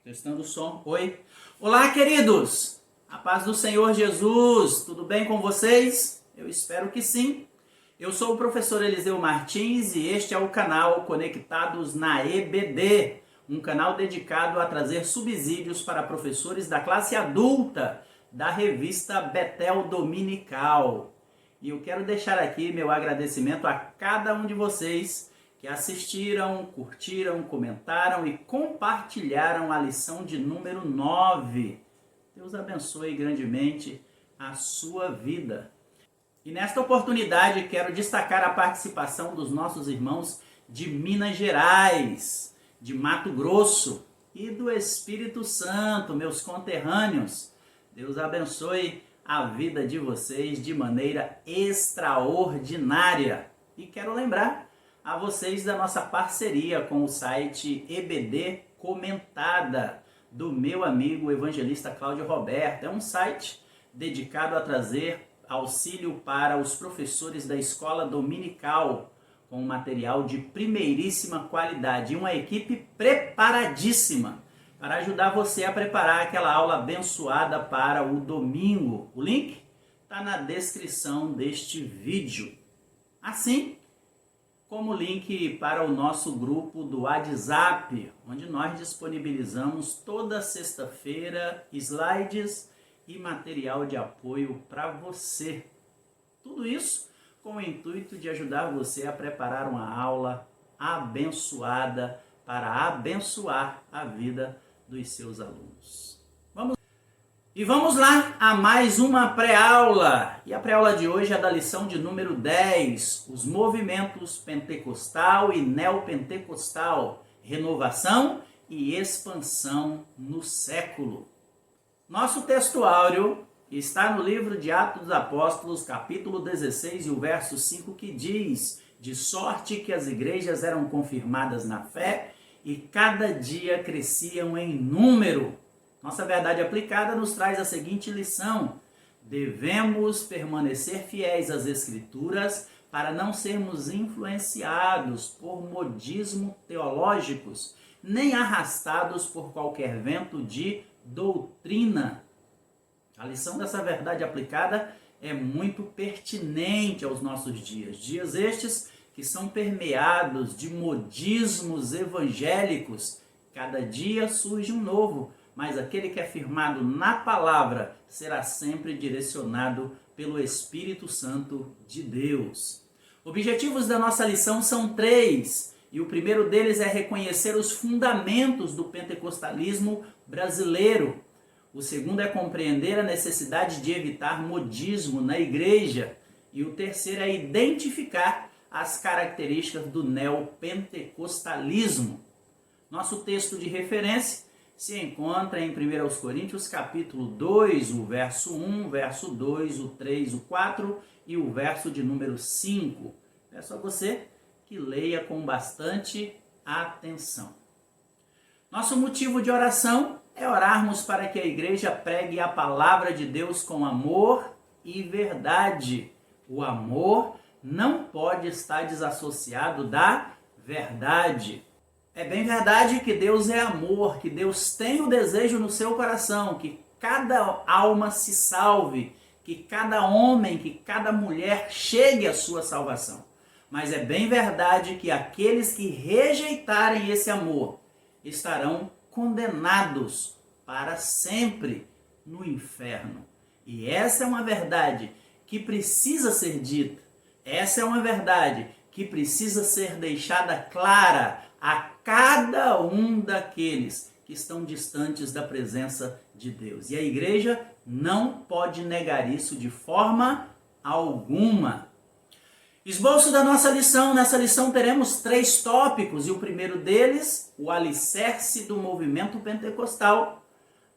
Testando o som. Oi. Olá, queridos. A paz do Senhor Jesus. Tudo bem com vocês? Eu espero que sim. Eu sou o professor Eliseu Martins e este é o canal Conectados na EBD, um canal dedicado a trazer subsídios para professores da classe adulta da revista Betel Dominical. E eu quero deixar aqui meu agradecimento a cada um de vocês que assistiram, curtiram, comentaram e compartilharam a lição de número 9. Deus abençoe grandemente a sua vida. E nesta oportunidade quero destacar a participação dos nossos irmãos de Minas Gerais, de Mato Grosso e do Espírito Santo, meus conterrâneos. Deus abençoe a vida de vocês de maneira extraordinária. E quero lembrar a vocês da nossa parceria com o site EBD Comentada, do meu amigo evangelista Cláudio Roberto. É um site dedicado a trazer auxílio para os professores da escola dominical, com material de primeiríssima qualidade e uma equipe preparadíssima para ajudar você a preparar aquela aula abençoada para o domingo. O link está na descrição deste vídeo. Assim como o link para o nosso grupo do WhatsApp, onde nós disponibilizamos toda sexta-feira slides e material de apoio para você. Tudo isso com o intuito de ajudar você a preparar uma aula abençoada para abençoar a vida dos seus alunos. Vamos lá a mais uma pré-aula. E a pré-aula de hoje é da lição de número 10, os movimentos pentecostal e neopentecostal, renovação e expansão no século. Nosso texto áureo está no livro de Atos dos Apóstolos, capítulo 16 e o verso 5, que diz: de sorte que as igrejas eram confirmadas na fé e cada dia cresciam em número. Nossa verdade aplicada nos traz a seguinte lição: devemos permanecer fiéis às Escrituras para não sermos influenciados por modismos teológicos, nem arrastados por qualquer vento de doutrina. A lição dessa verdade aplicada é muito pertinente aos nossos dias. Dias estes que são permeados de modismos evangélicos. Cada dia surge um novo, mas aquele que é firmado na palavra será sempre direcionado pelo Espírito Santo de Deus. Objetivos da nossa lição são 3, e o primeiro deles é reconhecer os fundamentos do pentecostalismo brasileiro. O segundo é compreender a necessidade de evitar modismo na igreja. E o terceiro é identificar as características do neopentecostalismo. Nosso texto de referência se encontra em 1 Coríntios capítulo 2, o verso 1, o verso 2, o 3, o 4 e o verso de número 5. Peço a você que leia com bastante atenção. Nosso motivo de oração é orarmos para que a igreja pregue a palavra de Deus com amor e verdade. O amor não pode estar desassociado da verdade. É bem verdade que Deus é amor, que Deus tem o desejo no seu coração, que cada alma se salve, que cada homem, que cada mulher chegue à sua salvação. Mas é bem verdade que aqueles que rejeitarem esse amor estarão condenados para sempre no inferno. E essa é uma verdade que precisa ser dita. Essa é uma verdade que precisa ser deixada clara a cada um daqueles que estão distantes da presença de Deus. E a igreja não pode negar isso de forma alguma. Esboço da nossa lição. Nessa lição teremos 3 tópicos, e o primeiro deles, o alicerce do movimento pentecostal.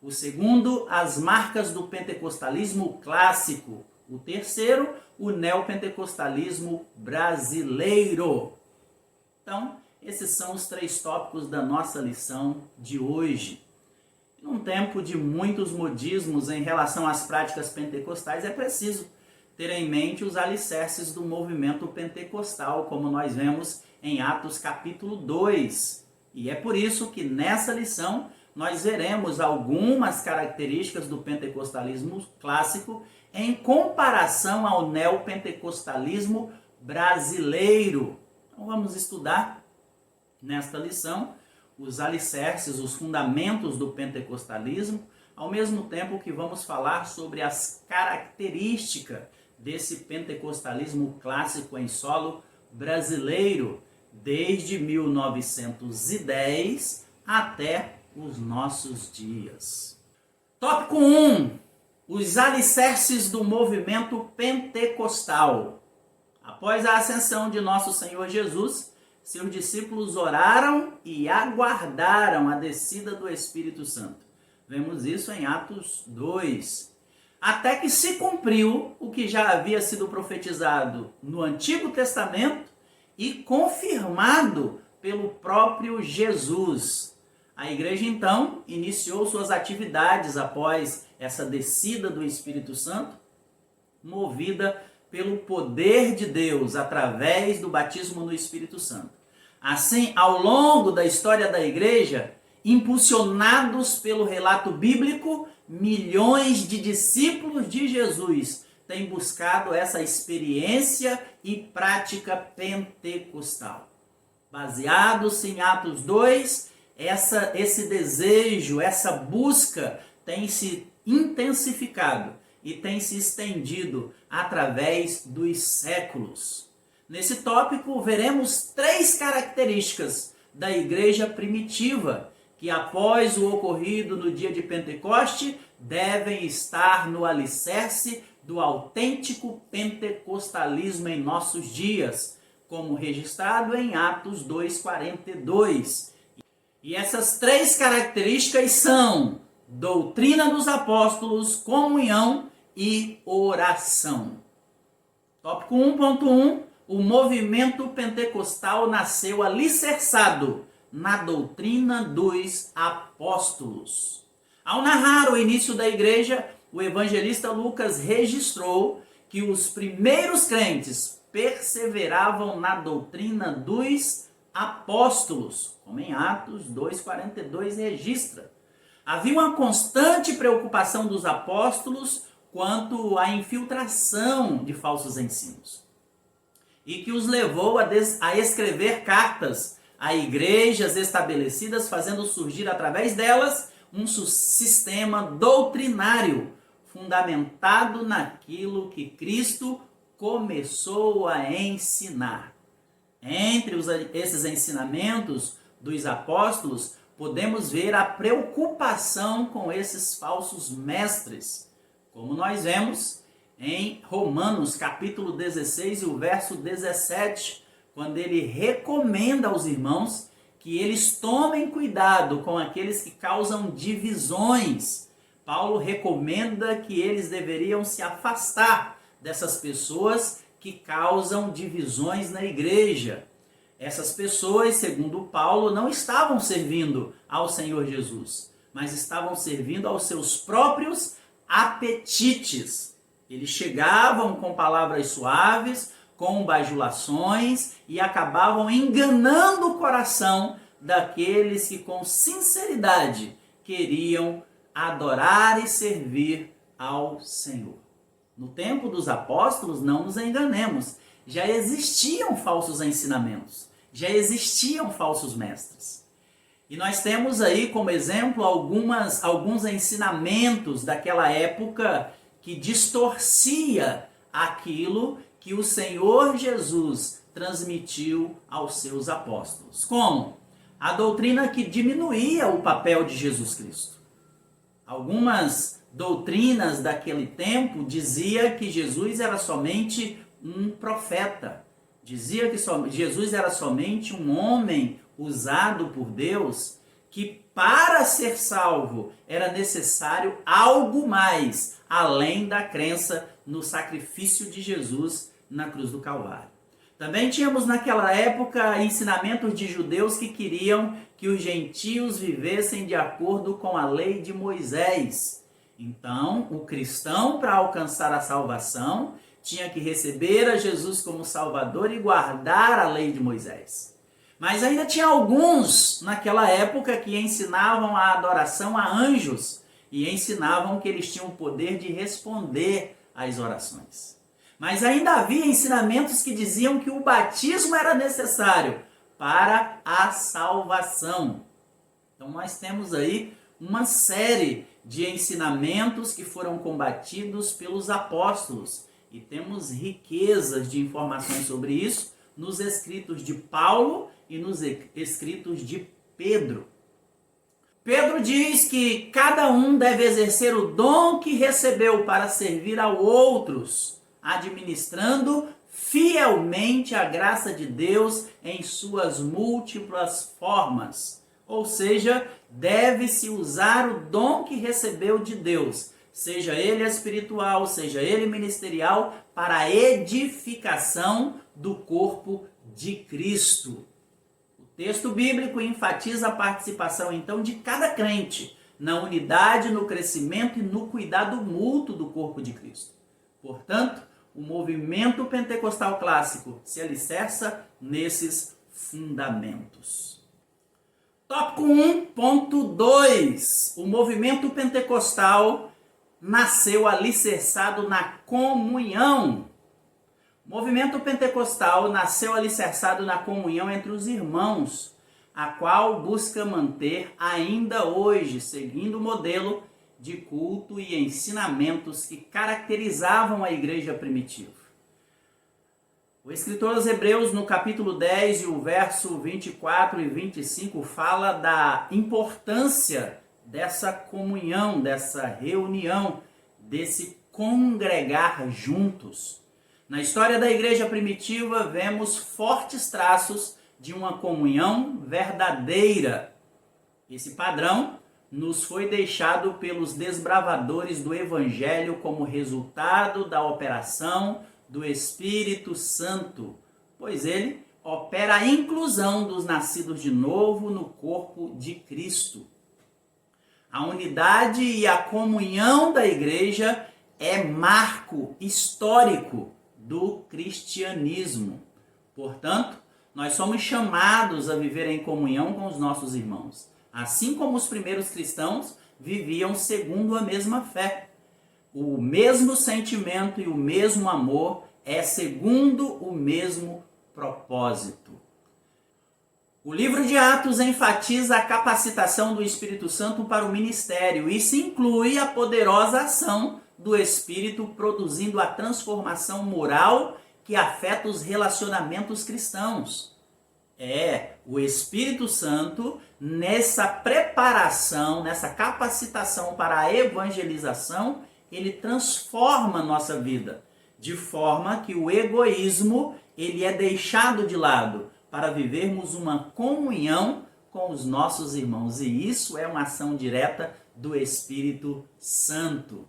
O segundo, as marcas do pentecostalismo clássico. O terceiro, o neopentecostalismo brasileiro. Então, esses são os 3 tópicos da nossa lição de hoje. Num tempo de muitos modismos em relação às práticas pentecostais, é preciso ter em mente os alicerces do movimento pentecostal, como nós vemos em Atos capítulo 2. E é por isso que nessa lição nós veremos algumas características do pentecostalismo clássico em comparação ao neopentecostalismo brasileiro. Então vamos estudar nesta lição os alicerces, os fundamentos do pentecostalismo, ao mesmo tempo que vamos falar sobre as características desse pentecostalismo clássico em solo brasileiro, desde 1910 até os nossos dias. Tópico 1. Os alicerces do movimento pentecostal. Após a ascensão de nosso Senhor Jesus, seus discípulos oraram e aguardaram a descida do Espírito Santo. Vemos isso em Atos 2. Até que se cumpriu o que já havia sido profetizado no Antigo Testamento e confirmado pelo próprio Jesus. A igreja, então, iniciou suas atividades após essa descida do Espírito Santo, movida pelo poder de Deus através do batismo no Espírito Santo. Assim, ao longo da história da igreja, impulsionados pelo relato bíblico, milhões de discípulos de Jesus têm buscado essa experiência e prática pentecostal. Baseados em Atos 2, esse desejo, essa busca tem se intensificado e tem se estendido através dos séculos. Nesse tópico, veremos 3 características da igreja primitiva, que após o ocorrido no dia de Pentecoste, devem estar no alicerce do autêntico pentecostalismo em nossos dias, como registrado em Atos 2:42. E essas 3 características são doutrina dos apóstolos, comunhão e oração. Tópico 1.1. O movimento pentecostal nasceu alicerçado na doutrina dos apóstolos. Ao narrar o início da igreja, o evangelista Lucas registrou que os primeiros crentes perseveravam na doutrina dos apóstolos, como em Atos 2:42 registra. Havia uma constante preocupação dos apóstolos quanto à infiltração de falsos ensinos, e que os levou a escrever cartas a igrejas estabelecidas, fazendo surgir através delas um sistema doutrinário fundamentado naquilo que Cristo começou a ensinar. Entre esses ensinamentos dos apóstolos, podemos ver a preocupação com esses falsos mestres, como nós vemos em Romanos capítulo 16 e o verso 17, quando ele recomenda aos irmãos que eles tomem cuidado com aqueles que causam divisões. Paulo recomenda que eles deveriam se afastar dessas pessoas que causam divisões na igreja. Essas pessoas, segundo Paulo, não estavam servindo ao Senhor Jesus, mas estavam servindo aos seus próprios apetites. Eles chegavam com palavras suaves, com bajulações e acabavam enganando o coração daqueles que com sinceridade queriam adorar e servir ao Senhor. No tempo dos apóstolos, não nos enganemos, já existiam falsos ensinamentos, já existiam falsos mestres. E nós temos aí como exemplo alguns ensinamentos daquela época que distorcia aquilo que o Senhor Jesus transmitiu aos seus apóstolos. Como? A doutrina que diminuía o papel de Jesus Cristo. Algumas doutrinas daquele tempo dizia que Jesus era somente um profeta. Dizia que Jesus era somente um homem usado por Deus, que para ser salvo era necessário algo mais, além da crença no sacrifício de Jesus na cruz do Calvário. Também tínhamos naquela época ensinamentos de judeus que queriam que os gentios vivessem de acordo com a lei de Moisés. Então, o cristão, para alcançar a salvação, tinha que receber a Jesus como Salvador e guardar a lei de Moisés. Mas ainda tinha alguns naquela época que ensinavam a adoração a anjos e ensinavam que eles tinham o poder de responder às orações. Mas ainda havia ensinamentos que diziam que o batismo era necessário para a salvação. Então nós temos aí uma série de ensinamentos que foram combatidos pelos apóstolos e temos riquezas de informações sobre isso nos escritos de Paulo e nos escritos de Pedro. Pedro diz que cada um deve exercer o dom que recebeu para servir a outros, administrando fielmente a graça de Deus em suas múltiplas formas. Ou seja, deve-se usar o dom que recebeu de Deus, seja ele espiritual, seja ele ministerial, para a edificação do corpo de Cristo. O texto bíblico enfatiza a participação, então, de cada crente na unidade, no crescimento e no cuidado mútuo do corpo de Cristo. Portanto, o movimento pentecostal clássico se alicerça nesses fundamentos. Tópico 1.2. O movimento pentecostal nasceu alicerçado na comunhão. O movimento pentecostal nasceu alicerçado na comunhão entre os irmãos, a qual busca manter ainda hoje, seguindo o modelo de culto e ensinamentos que caracterizavam a igreja primitiva. O escritor aos Hebreus, no capítulo 10 e o verso 24 e 25, fala da importância dessa comunhão, dessa reunião, desse congregar juntos. Na história da igreja primitiva, vemos fortes traços de uma comunhão verdadeira. Esse padrão nos foi deixado pelos desbravadores do Evangelho como resultado da operação do Espírito Santo, pois ele opera a inclusão dos nascidos de novo no corpo de Cristo. A unidade e a comunhão da igreja é marco histórico do cristianismo. Portanto, nós somos chamados a viver em comunhão com os nossos irmãos, assim como os primeiros cristãos viviam segundo a mesma fé. O mesmo sentimento e o mesmo amor é segundo o mesmo propósito. O livro de Atos enfatiza a capacitação do Espírito Santo para o ministério. Isso inclui a poderosa ação do Espírito produzindo a transformação moral que afeta os relacionamentos cristãos. O Espírito Santo, nessa preparação, nessa capacitação para a evangelização, ele transforma a nossa vida, de forma que o egoísmo ele é deixado de lado para vivermos uma comunhão com os nossos irmãos. E isso é uma ação direta do Espírito Santo.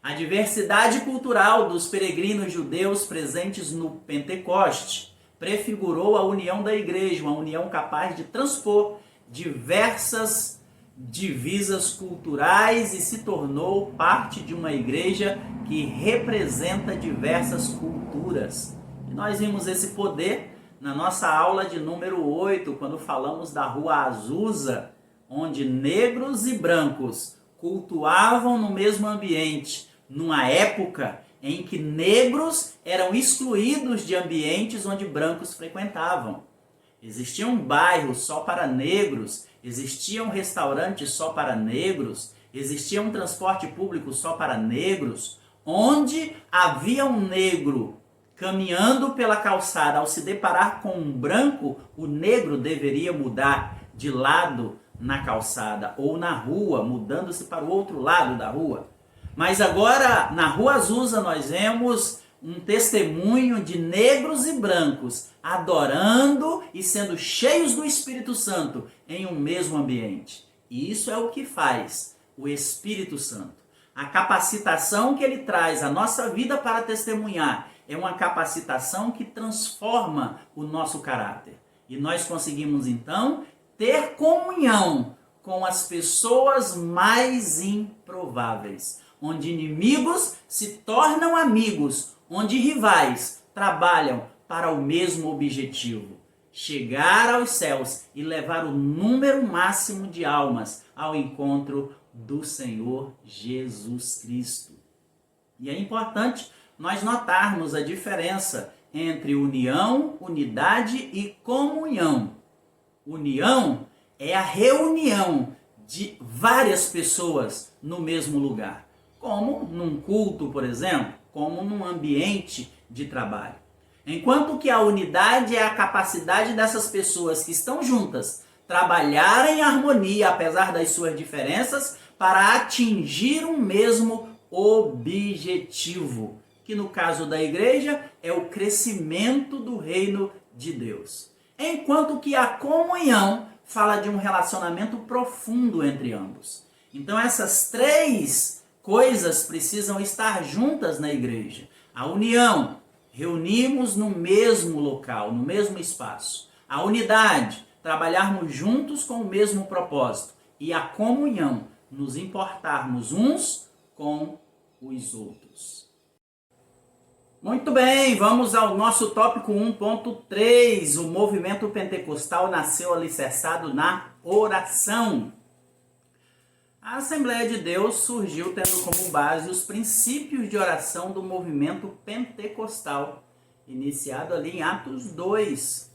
A diversidade cultural dos peregrinos judeus presentes no Pentecoste prefigurou a união da igreja, uma união capaz de transpor diversas divisas culturais e se tornou parte de uma igreja que representa diversas culturas. E nós vimos esse poder na nossa aula de número 8, quando falamos da Rua Azusa, onde negros e brancos cultuavam no mesmo ambiente, numa época em que negros eram excluídos de ambientes onde brancos frequentavam. Existiam bairros só para negros, existiam restaurantes só para negros, existia um transporte público só para negros. Onde havia um negro caminhando pela calçada, ao se deparar com um branco, o negro deveria mudar de lado na calçada ou na rua, mudando-se para o outro lado da rua. Mas agora, na Rua Azusa, nós vemos um testemunho de negros e brancos adorando e sendo cheios do Espírito Santo em um mesmo ambiente. E isso é o que faz o Espírito Santo. A capacitação que ele traz à nossa vida para testemunhar é uma capacitação que transforma o nosso caráter. E nós conseguimos, então, ter comunhão com as pessoas mais improváveis, onde inimigos se tornam amigos, onde rivais trabalham para o mesmo objetivo: chegar aos céus e levar o número máximo de almas ao encontro do Senhor Jesus Cristo. E é importante nós notarmos a diferença entre união, unidade e comunhão. União é a reunião de várias pessoas no mesmo lugar, como num culto, por exemplo, como num ambiente de trabalho. Enquanto que a unidade é a capacidade dessas pessoas que estão juntas trabalharem em harmonia, apesar das suas diferenças, para atingir um mesmo objetivo, que no caso da igreja é o crescimento do reino de Deus. Enquanto que a comunhão fala de um relacionamento profundo entre ambos. Então essas três coisas precisam estar juntas na igreja. A união, reunimos no mesmo local, no mesmo espaço. A unidade, trabalharmos juntos com o mesmo propósito. E a comunhão, nos importarmos uns com os outros. Muito bem, vamos ao nosso tópico 1.3. O movimento pentecostal nasceu alicerçado na oração. A Assembleia de Deus surgiu tendo como base os princípios de oração do movimento pentecostal, iniciado ali em Atos 2.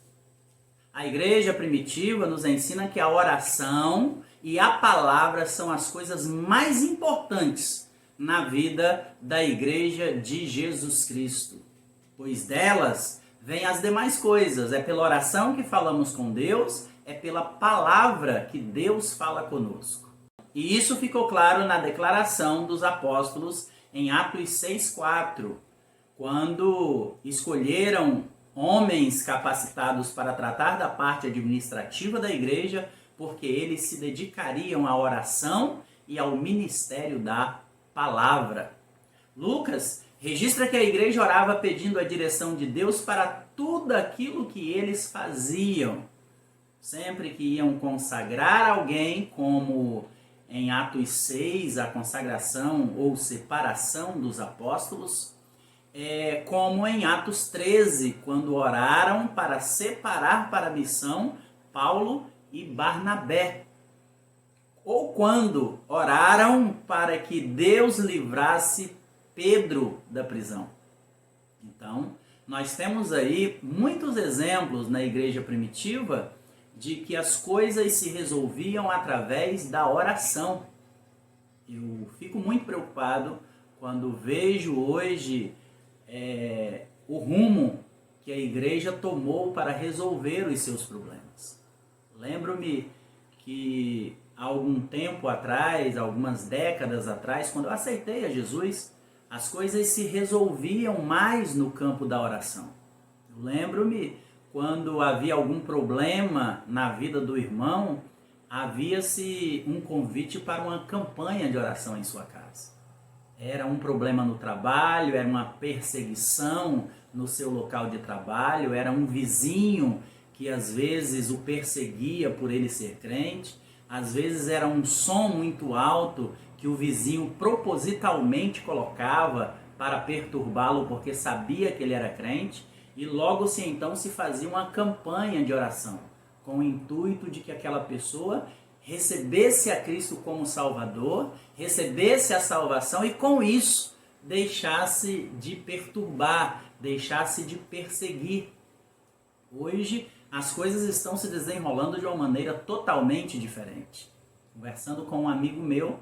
A igreja primitiva nos ensina que a oração e a palavra são as coisas mais importantes na vida da igreja de Jesus Cristo, pois delas vêm as demais coisas. É pela oração que falamos com Deus, é pela palavra que Deus fala conosco. E isso ficou claro na declaração dos apóstolos em Atos 6,4, quando escolheram homens capacitados para tratar da parte administrativa da igreja, porque eles se dedicariam à oração e ao ministério da palavra. Lucas registra que a igreja orava pedindo a direção de Deus para tudo aquilo que eles faziam. Sempre que iam consagrar alguém, como em Atos 6, a consagração ou separação dos apóstolos, como em Atos 13, quando oraram para separar para a missão Paulo e Barnabé. Ou quando oraram para que Deus livrasse Pedro da prisão. Então, nós temos aí muitos exemplos na igreja primitiva de que as coisas se resolviam através da oração. Eu fico muito preocupado quando vejo hoje o rumo que a igreja tomou para resolver os seus problemas. Lembro-me que há algum tempo atrás, algumas décadas atrás, quando eu aceitei a Jesus, as coisas se resolviam mais no campo da oração. Eu lembro-me quando havia algum problema na vida do irmão, havia-se um convite para uma campanha de oração em sua casa. Era um problema no trabalho, era uma perseguição no seu local de trabalho, era um vizinho que às vezes o perseguia por ele ser crente, às vezes era um som muito alto que o vizinho propositalmente colocava para perturbá-lo porque sabia que ele era crente, e logo então se fazia uma campanha de oração com o intuito de que aquela pessoa recebesse a Cristo como Salvador, recebesse a salvação e com isso deixasse de perturbar, deixasse de perseguir. Hoje as coisas estão se desenrolando de uma maneira totalmente diferente. Conversando com um amigo meu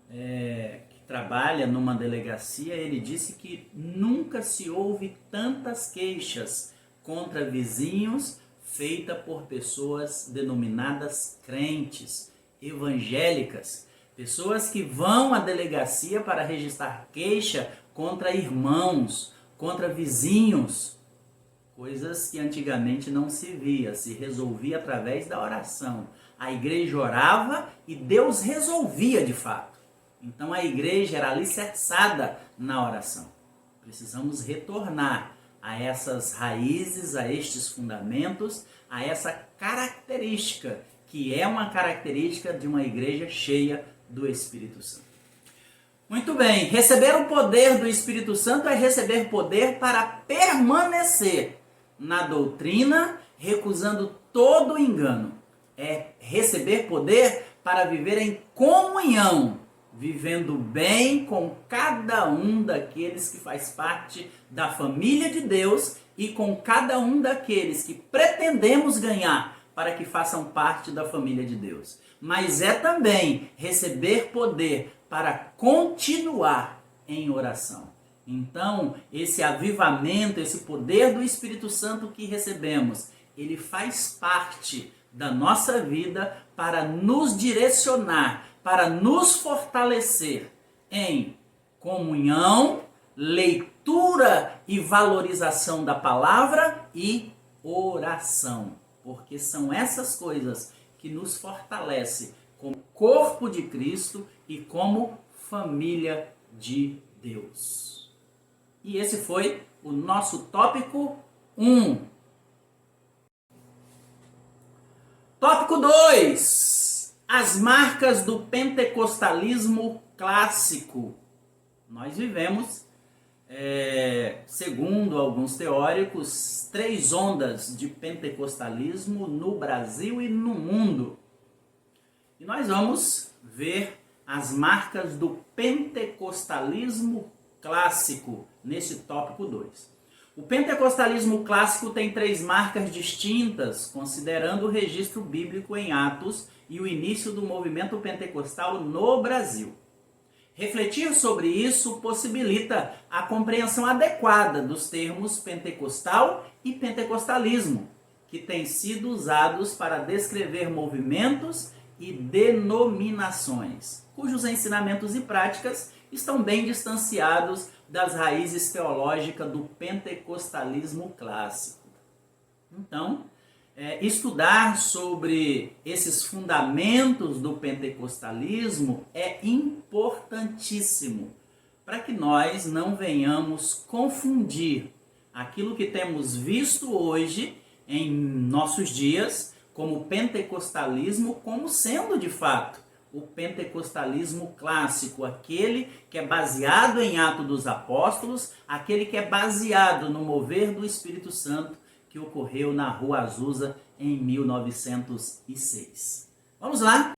que trabalha numa delegacia, ele disse que nunca se ouve tantas queixas contra vizinhos feita por pessoas denominadas crentes, evangélicas, pessoas que vão à delegacia para registrar queixa contra irmãos, contra vizinhos, coisas que antigamente não se via, se resolvia através da oração. A igreja orava e Deus resolvia de fato. Então a igreja era alicerçada na oração. Precisamos retornar a essas raízes, a estes fundamentos, a essa característica, que é uma característica de uma igreja cheia do Espírito Santo. Muito bem, receber o poder do Espírito Santo é receber poder para permanecer na doutrina, recusando todo engano. É receber poder para viver em comunhão, vivendo bem com cada um daqueles que faz parte da família de Deus e com cada um daqueles que pretendemos ganhar para que façam parte da família de Deus. Mas é também receber poder para continuar em oração. Então, esse avivamento, esse poder do Espírito Santo que recebemos, ele faz parte da nossa vida para nos direcionar, para nos fortalecer em comunhão, leitura e valorização da palavra e oração. Porque são essas coisas que nos fortalecem como corpo de Cristo e como família de Deus. E esse foi o nosso tópico 1. Tópico 2. As marcas do pentecostalismo clássico. Nós vivemos, segundo alguns teóricos, 3 ondas de pentecostalismo no Brasil e no mundo. E nós vamos ver as marcas do pentecostalismo clássico nesse tópico 2. O pentecostalismo clássico tem 3 marcas distintas, considerando o registro bíblico em Atos e o início do movimento pentecostal no Brasil. Refletir sobre isso possibilita a compreensão adequada dos termos pentecostal e pentecostalismo, que têm sido usados para descrever movimentos e denominações, cujos ensinamentos e práticas estão bem distanciados das raízes teológicas do pentecostalismo clássico. Então, estudar sobre esses fundamentos do pentecostalismo é importantíssimo para que nós não venhamos confundir aquilo que temos visto hoje em nossos dias como pentecostalismo, como sendo de fato o pentecostalismo clássico, aquele que é baseado em Atos dos Apóstolos, aquele que é baseado no mover do Espírito Santo que ocorreu na Rua Azusa em 1906. Vamos lá.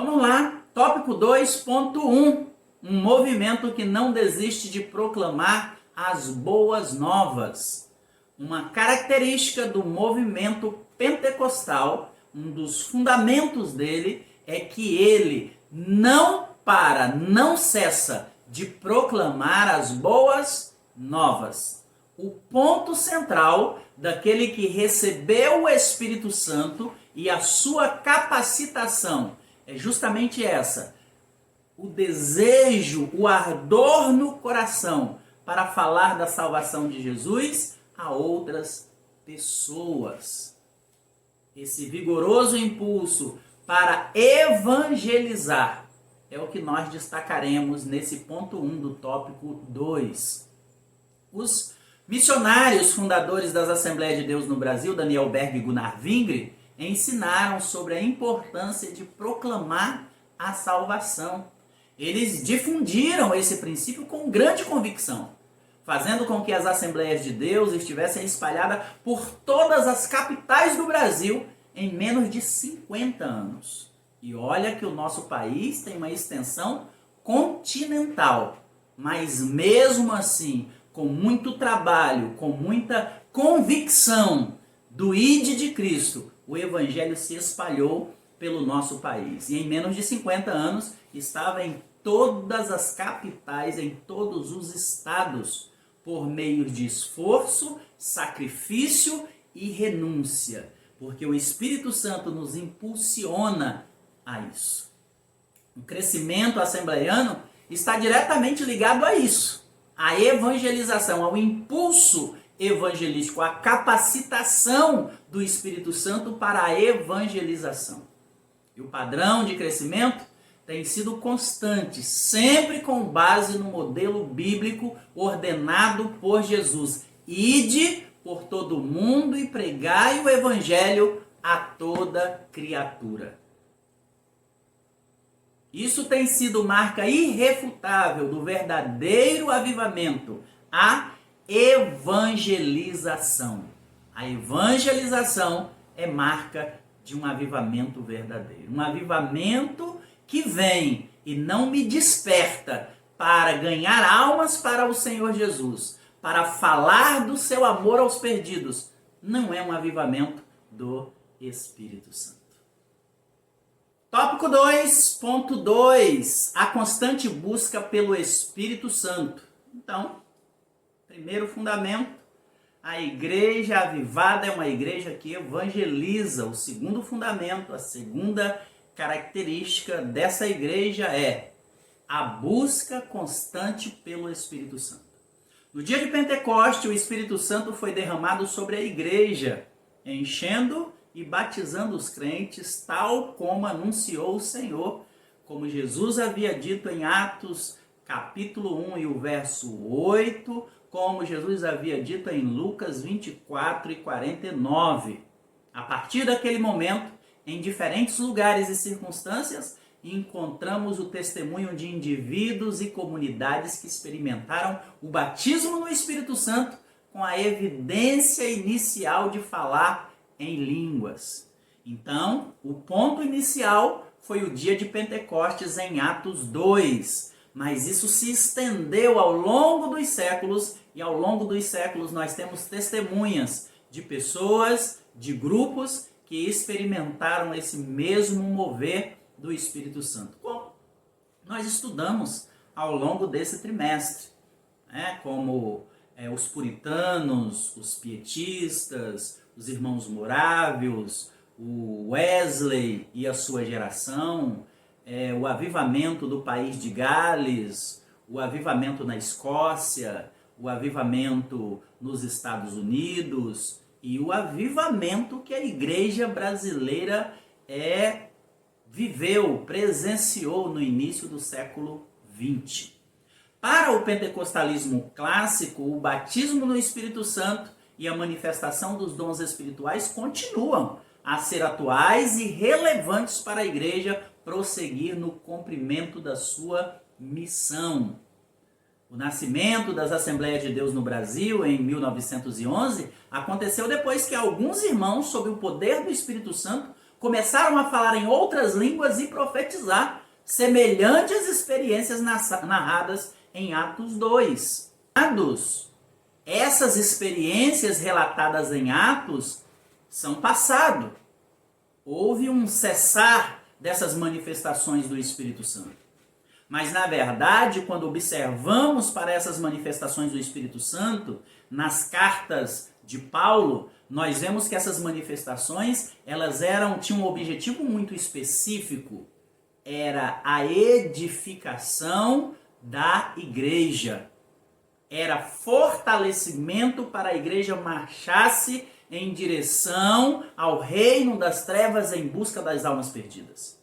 Tópico 2.1. Um movimento que não desiste de proclamar as boas novas. Uma característica do movimento pentecostal, um dos fundamentos dele, é que ele não cessa de proclamar as boas novas. O ponto central daquele que recebeu o Espírito Santo e a sua capacitação é justamente essa: o desejo, o ardor no coração para falar da salvação de Jesus a outras pessoas. Esse vigoroso impulso para evangelizar é o que nós destacaremos nesse ponto 1 do tópico 2. Os missionários fundadores das Assembleias de Deus no Brasil, Daniel Berg e Gunnar Wingre, ensinaram sobre a importância de proclamar a salvação. Eles difundiram esse princípio com grande convicção, fazendo com que as Assembleias de Deus estivessem espalhadas por todas as capitais do Brasil em menos de 50 anos. E olha que o nosso país tem uma extensão continental, mas mesmo assim, com muito trabalho, com muita convicção do Ide de Cristo, o Evangelho se espalhou pelo nosso país. E em menos de 50 anos, estava em todas as capitais, em todos os estados, por meio de esforço, sacrifício e renúncia. Porque o Espírito Santo nos impulsiona a isso. O crescimento assembleiano está diretamente ligado a isso. A evangelização, ao impulso evangelístico, a capacitação do Espírito Santo para a evangelização. E o padrão de crescimento tem sido constante, sempre com base no modelo bíblico ordenado por Jesus. Ide por todo o mundo e pregai o evangelho a toda criatura. Isso tem sido marca irrefutável do verdadeiro avivamento, a evangelização. A evangelização é marca de um avivamento verdadeiro. Um avivamento que vem e não me desperta para ganhar almas para o Senhor Jesus, para falar do seu amor aos perdidos. Não é um avivamento do Espírito Santo. Tópico 2.2, a constante busca pelo Espírito Santo. Então, primeiro fundamento, a igreja avivada é uma igreja que evangeliza. O segundo fundamento, a segunda característica dessa igreja é a busca constante pelo Espírito Santo. No dia de Pentecoste, o Espírito Santo foi derramado sobre a igreja, enchendo e batizando os crentes, tal como anunciou o Senhor, como Jesus havia dito em Atos capítulo 1 e o verso 8, como Jesus havia dito em Lucas 24 e 49. A partir daquele momento, em diferentes lugares e circunstâncias, encontramos o testemunho de indivíduos e comunidades que experimentaram o batismo no Espírito Santo com a evidência inicial de falar em línguas. Então, o ponto inicial foi o dia de Pentecostes em Atos 2, mas isso se estendeu ao longo dos séculos, e ao longo dos séculos nós temos testemunhas de pessoas, de grupos que experimentaram esse mesmo mover do Espírito Santo. Como nós estudamos ao longo desse trimestre, como os puritanos, os pietistas, os irmãos morávios, o Wesley e a sua geração, o avivamento do país de Gales, o avivamento na Escócia, o avivamento nos Estados Unidos e o avivamento que a igreja brasileira viveu, presenciou no início do século XX. Para o pentecostalismo clássico, o batismo no Espírito Santo e a manifestação dos dons espirituais continuam a ser atuais e relevantes para a igreja prosseguir no cumprimento da sua missão. O nascimento das Assembleias de Deus no Brasil, em 1911, aconteceu depois que alguns irmãos, sob o poder do Espírito Santo, começaram a falar em outras línguas e profetizar, semelhantes às experiências narradas em Atos 2. Essas experiências relatadas em Atos são passado. Houve um cessar dessas manifestações do Espírito Santo. Mas, na verdade, quando observamos para essas manifestações do Espírito Santo, nas cartas de Paulo, nós vemos que essas manifestações, tinham um objetivo muito específico. Era a edificação da igreja. Era fortalecimento para a igreja marchasse em direção ao reino das trevas em busca das almas perdidas.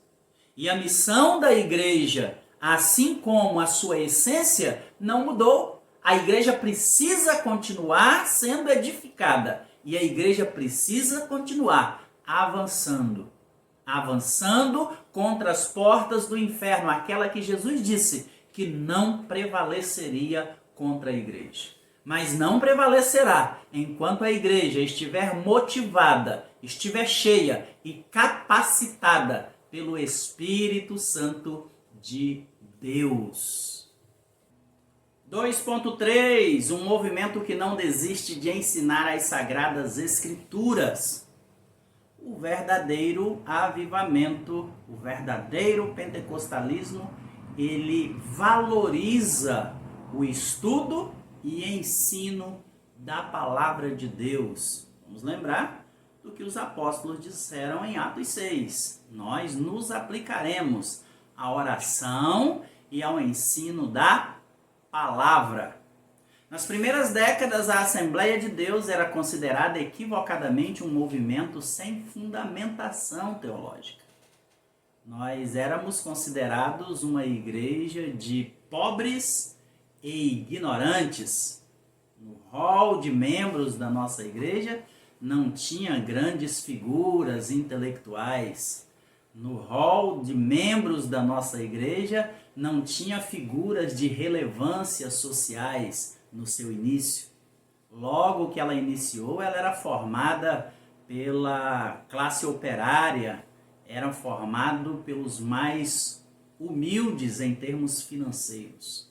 E a missão da igreja, assim como a sua essência, não mudou. A igreja precisa continuar sendo edificada. E a igreja precisa continuar avançando. Avançando contra as portas do inferno. Aquela que Jesus disse que não prevaleceria contra a igreja. Mas não prevalecerá enquanto a igreja estiver motivada, estiver cheia e capacitada pelo Espírito Santo de Deus. 2.3, um movimento que não desiste de ensinar as Sagradas Escrituras. O verdadeiro avivamento, o verdadeiro pentecostalismo, ele valoriza o estudo e ensino da palavra de Deus. Vamos lembrar do que os apóstolos disseram em Atos 6. Nós nos aplicaremos à oração e ao ensino da palavra. Nas primeiras décadas, a Assembleia de Deus era considerada equivocadamente um movimento sem fundamentação teológica. Nós éramos considerados uma igreja de pobres e ignorantes. No hall de membros da nossa igreja não tinha grandes figuras intelectuais. no hall de membros da nossa igreja, não tinha figuras de relevância sociais no seu início. Logo que ela iniciou, ela era formada pela classe operária, era formado pelos mais humildes em termos financeiros.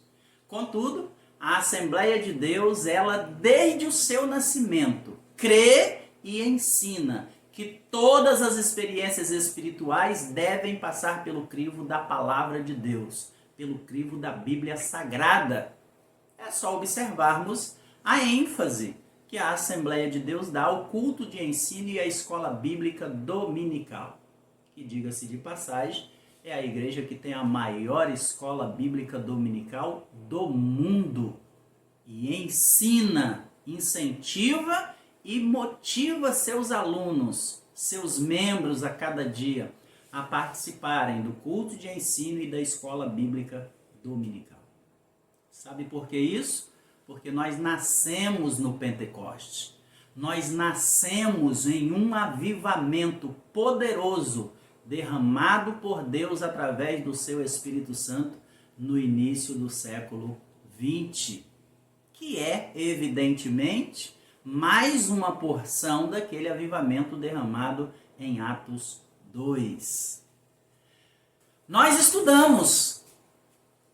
Contudo, a Assembleia de Deus, ela desde o seu nascimento, crê e ensina que todas as experiências espirituais devem passar pelo crivo da palavra de Deus, pelo crivo da Bíblia Sagrada. É só observarmos a ênfase que a Assembleia de Deus dá ao culto de ensino e à escola bíblica dominical. Que, diga-se de passagem, é a igreja que tem a maior escola bíblica dominical do mundo. E ensina, incentiva e motiva seus alunos, seus membros a cada dia, a participarem do culto de ensino e da escola bíblica dominical. Sabe por que isso? Porque nós nascemos no Pentecoste. Nós nascemos em um avivamento poderoso derramado por Deus através do seu Espírito Santo no início do século 20, que é, evidentemente, mais uma porção daquele avivamento derramado em Atos 2. Nós estudamos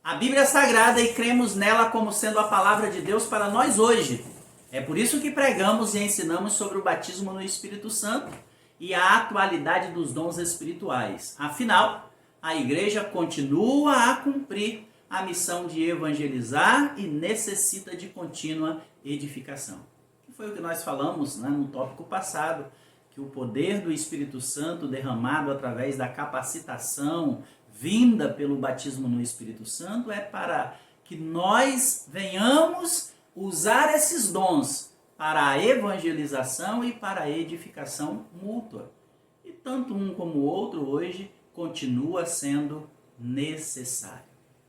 a Bíblia Sagrada e cremos nela como sendo a palavra de Deus para nós hoje. É por isso que pregamos e ensinamos sobre o batismo no Espírito Santo e a atualidade dos dons espirituais. Afinal, a igreja continua a cumprir a missão de evangelizar e necessita de contínua edificação. Que foi o que nós falamos, né, no tópico passado, que o poder do Espírito Santo derramado através da capacitação vinda pelo batismo no Espírito Santo é para que nós venhamos usar esses dons para a evangelização e para a edificação mútua. E tanto um como o outro hoje continua sendo necessário.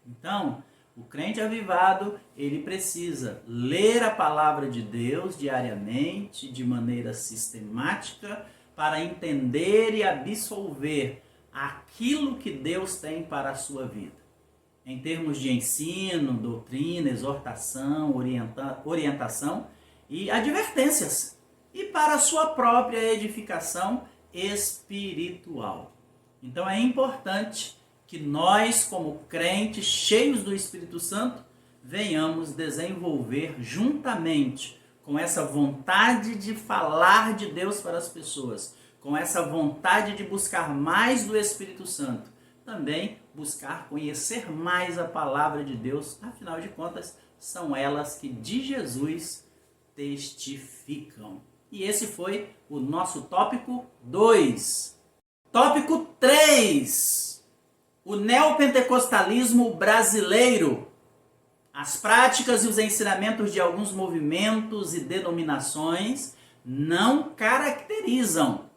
Então, o crente avivado, ele precisa ler a palavra de Deus diariamente, de maneira sistemática, para entender e absolver aquilo que Deus tem para a sua vida. Em termos de ensino, doutrina, exortação, orientação e advertências. E para a sua própria edificação espiritual. Então é importante que nós, como crentes cheios do Espírito Santo, venhamos desenvolver juntamente com essa vontade de falar de Deus para as pessoas, com essa vontade de buscar mais do Espírito Santo, também buscar conhecer mais a palavra de Deus, afinal de contas, são elas que de Jesus testificam. E esse foi o nosso tópico 2. Tópico 3. O neopentecostalismo brasileiro. As práticas e os ensinamentos de alguns movimentos e denominações não caracterizam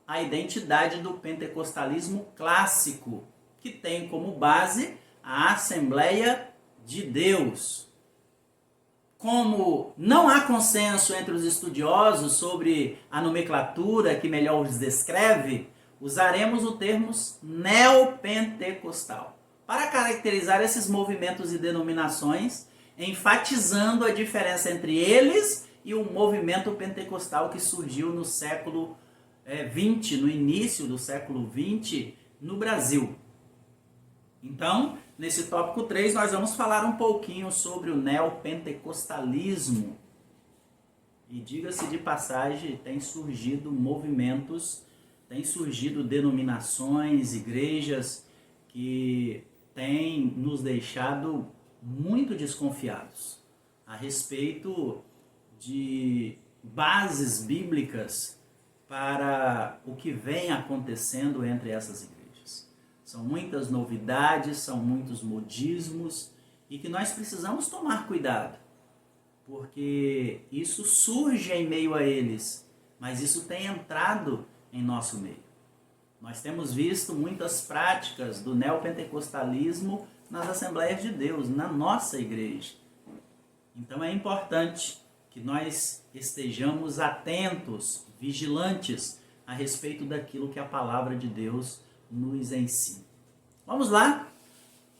a identidade do pentecostalismo clássico, que tem como base a Assembleia de Deus. Como não há consenso entre os estudiosos sobre a nomenclatura que melhor os descreve, usaremos o termo neopentecostal para caracterizar esses movimentos e denominações, enfatizando a diferença entre eles e o movimento pentecostal que surgiu no século 20, no início do século 20, no Brasil. Então, nesse tópico 3, nós vamos falar um pouquinho sobre o neopentecostalismo. E diga-se de passagem, tem surgido movimentos, tem surgido denominações, igrejas que têm nos deixado muito desconfiados a respeito de bases bíblicas para o que vem acontecendo entre essas igrejas. São muitas novidades, são muitos modismos e que nós precisamos tomar cuidado, porque isso surge em meio a eles, mas isso tem entrado em nosso meio. Nós temos visto muitas práticas do neopentecostalismo nas Assembleias de Deus, na nossa igreja. Então é importante que nós estejamos atentos, vigilantes a respeito daquilo que a palavra de Deus nos ensina. Vamos lá?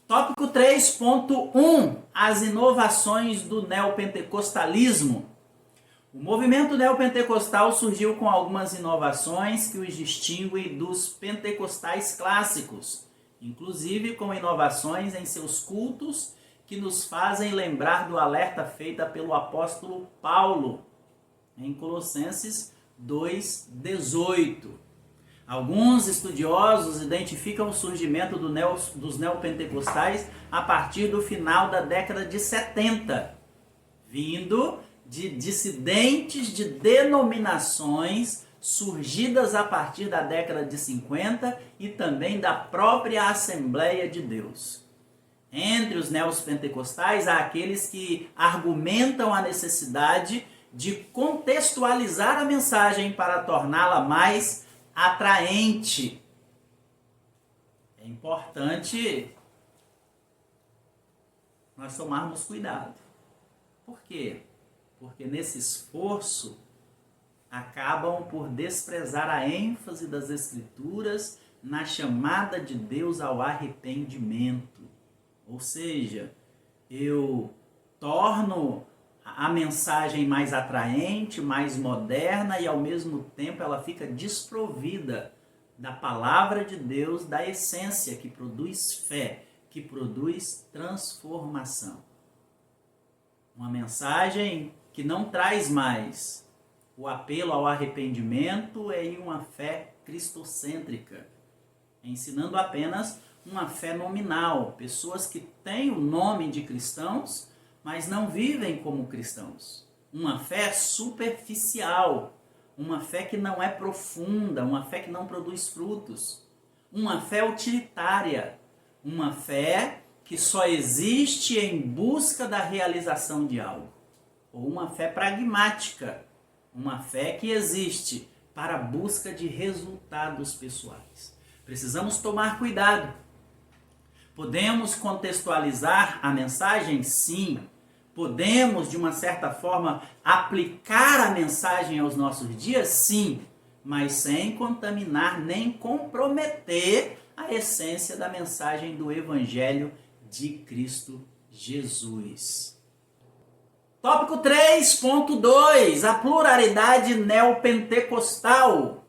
Tópico 3.1, as inovações do neopentecostalismo. O movimento neopentecostal surgiu com algumas inovações que os distinguem dos pentecostais clássicos, inclusive com inovações em seus cultos que nos fazem lembrar do alerta feito pelo apóstolo Paulo em Colossenses 2:18. Alguns estudiosos identificam o surgimento dos neopentecostais a partir do final da década de 70, vindo de dissidentes de denominações surgidas a partir da década de 50 e também da própria Assembleia de Deus. Entre os neopentecostais há aqueles que argumentam a necessidade de contextualizar a mensagem para torná-la mais atraente. É importante nós tomarmos cuidado. Por quê? Porque nesse esforço acabam por desprezar a ênfase das Escrituras na chamada de Deus ao arrependimento. Ou seja, eu torno a mensagem mais atraente, mais moderna e ao mesmo tempo ela fica desprovida da palavra de Deus, da essência que produz fé, que produz transformação. Uma mensagem que não traz mais o apelo ao arrependimento e uma fé cristocêntrica, ensinando apenas uma fé nominal, pessoas que têm o nome de cristãos, mas não vivem como cristãos. Uma fé superficial, uma fé que não é profunda, uma fé que não produz frutos, uma fé utilitária, uma fé que só existe em busca da realização de algo, ou uma fé pragmática, uma fé que existe para a busca de resultados pessoais. Precisamos tomar cuidado. Podemos contextualizar a mensagem? Sim. Podemos, de uma certa forma, aplicar a mensagem aos nossos dias? Sim. Mas sem contaminar nem comprometer a essência da mensagem do Evangelho de Cristo Jesus. Tópico 3.2, a pluralidade neopentecostal.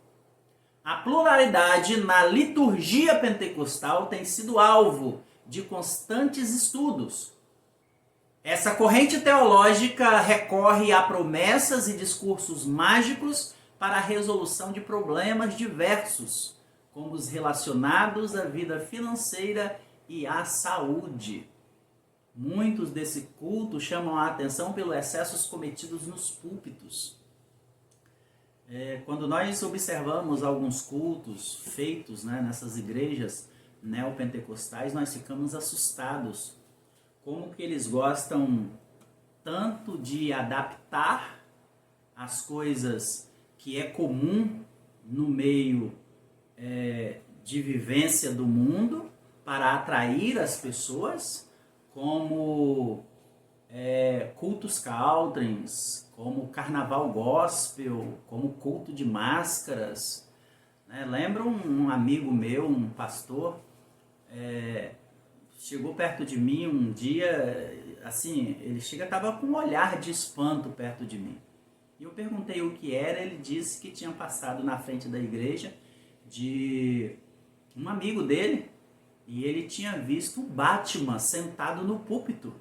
A pluralidade na liturgia pentecostal tem sido alvo de constantes estudos. Essa corrente teológica recorre a promessas e discursos mágicos para a resolução de problemas diversos, como os relacionados à vida financeira e à saúde. Muitos desse culto chamam a atenção pelos excessos cometidos nos púlpitos. Quando nós observamos alguns cultos feitos, nessas igrejas neopentecostais, nós ficamos assustados. Como que eles gostam tanto de adaptar as coisas que é comum no meio de vivência do mundo para atrair as pessoas, como cultos countries, como carnaval gospel, como culto de máscaras. Lembro um amigo meu, um pastor, chegou perto de mim um dia, assim, ele estava com um olhar de espanto perto de mim. E eu perguntei o que era, ele disse que tinha passado na frente da igreja de um amigo dele, e ele tinha visto o Batman sentado no púlpito.